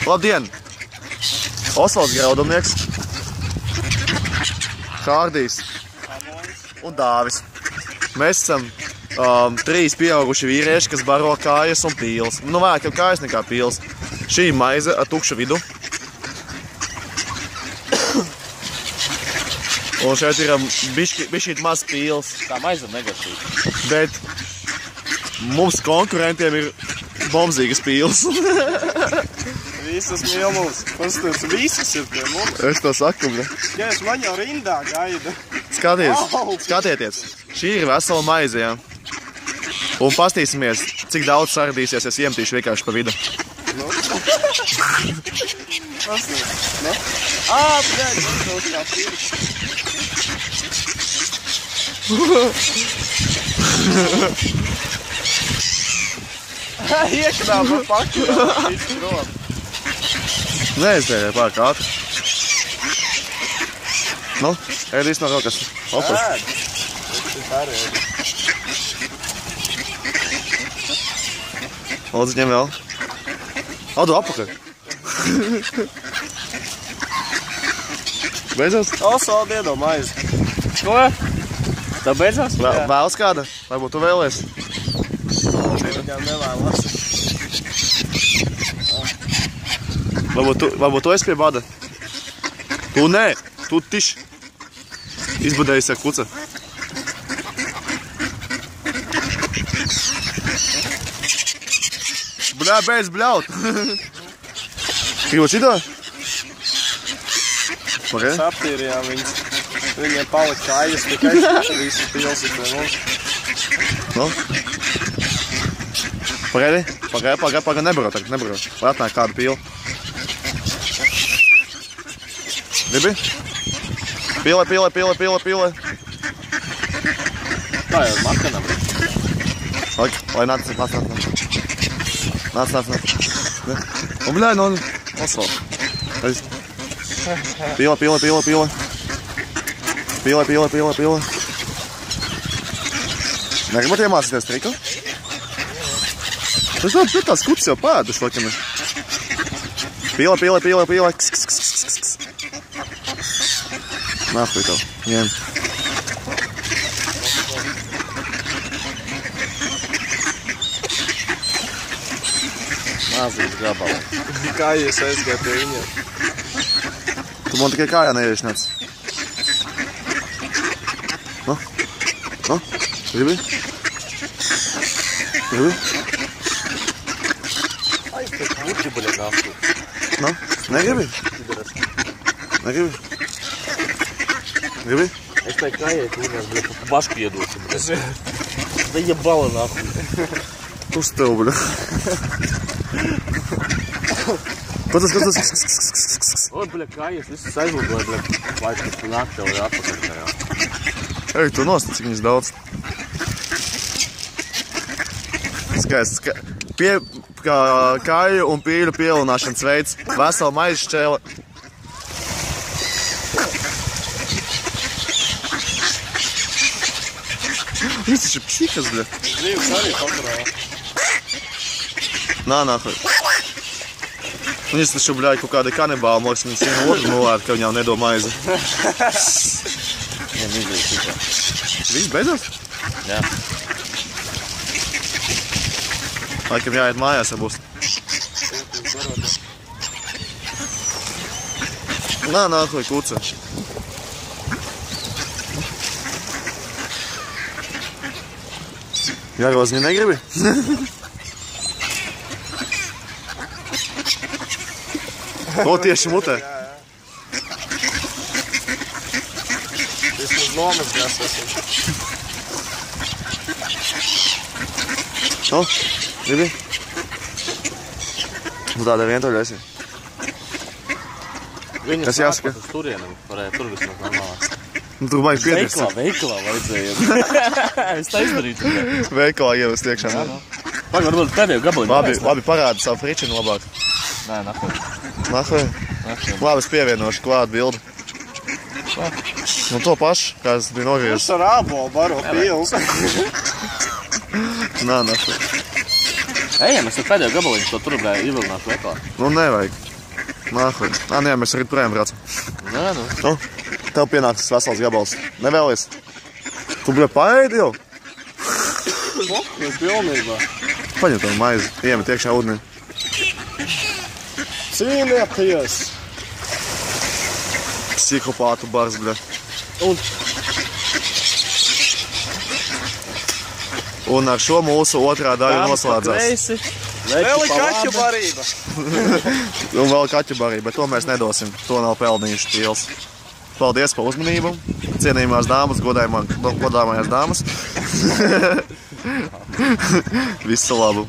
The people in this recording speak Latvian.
Labdien! Osvalds Graudumnieks, Kārdijs un Dāvis. Mēs esam 3 pieauguši vīrieši, kas baro kājas un pīles. Nu, vairāk jau kājas nekā pīles. Šī maize ar tukšu vidu. Un šeit ir bišķīt maz pīles. Tā maize negatīva. Bet mums konkurentiem ir bombzīgas pīles. Visas mīl mums. Pastāties, visas ir pie mums. Es to saku, ne? Ja es man jau rindā gaida. Skatieties. Šī ir vesela maize, jā. Un pastīsimies, cik daudz sardīsies, es iemetīšu vienkārši pa vidu. Pastāties, ne? Bļaļ, man kaut kā pirks. Ieknāpa pakurā, viss prom. Neiztērē pārāk ātri. Nu, ēdīs no rokas. Ēd. Tas ir pārēdi. Lūdzu, ņem vēl. Audu apakaļ. Beidzās? Osvaldi iedod maizi. Ko? Tā beidzās? Vēlas kāda? Varbūt tu vēlies? Viņam nevēlas. Varbūt tu esi pie bada? Tu nē, tu tiši. Izbudējies ar kuca. Bļā, beidz bļaut. Gribu šitā? Okay. Saptīrijām viņas. Viņiem palika kājas, tikai visu pilsi pie mums. Nu? Pagaidi, nebaro tagad, nebaro. Vai atnāk kādu pīli? Gribi? Pīle. Tā jau makanam. Lai nāc. Un bļāj, no Osvalds. Pīle. Negribat iemācīties triku? Tas nav tās kuts jau pēduši, laikam. Pīle. Nākuj tev, ņem. Mazīt gabalu. Kājies aizgāja pie viņiem. Tu man tikai kājā neieviešināts. Nu? Gribi? Ai, pēc muķi buļa nāstu. Nu? Negribi? Gribi? Es tai kājiet, viņās, bļa, pa bašku iedosim, bļa. Viņa bala nāstu. Uz tev, bļa. Kāds? O, bļa, kājies, visus aizlūdoja, bļa. Laiks, tu nāk tev ir atpakaļ tajā. Ej, tu nost, cik viņas daudz. Skaists. Kāju un pīļu pielunāšanas veids. Vesela maize šķēle. Viņš taču ir psikas, bļa. Dzīves arī pakurā. Nākuj. Viņas taču, bļā, kaut kādi kanibāli, moks, viņas vienu otru nolēd, ka viņām nedod maizi. Viņam izlīd šitā. Viss beidzās? Jā. Laikam jāiet mājās, ja būs. Nākuj, kuca. Jāroziņa negribi? To tieši mutē. Vismaz nomazgās esam. Nu, gribi? Nu tāda vientuļa esi. Viņas jāsaka? uz turienam, varēja tur vismaz normālās. Nu, tu vajag piedrist. Veikalā vajadzēja. Es tā izdarītu. Veikalā ievest iekšā. Pag, varbūt pēdējo gabaliņu. Labi parādi savu fričinu labāk. Nē, nahuj. Nahuj? Labi, es pievienošu klāt bildi. Nu to pašu, kā es biju nogriezis. Mums ar ābolu baro pils. Nahuj. Ejam, es ar pēdējo gabaliņu to tur ievilināšu veikalā. Nu nevajag. Nākuj. Nē, mēs arī projām braucam. Nē, nu. Nu, tev pienāks tas vesels gabals. Nevēlies? Tu, bļa, paēdi jau? Mēs pilnībā. Paņem tev maizi, iemet iekšā ūdenī. Cīnieties! Psihopātu bars, bļa. Un ar šo mūsu otrā daļa noslēdzās. Vēl ir kaķu barība. Un vēl kaķu barība, bet to mēs nedosim. To nav pelnījuši pils. Paldies par uzmanību. Cienījumās dāmas, godājumās dāmas. Visu labu.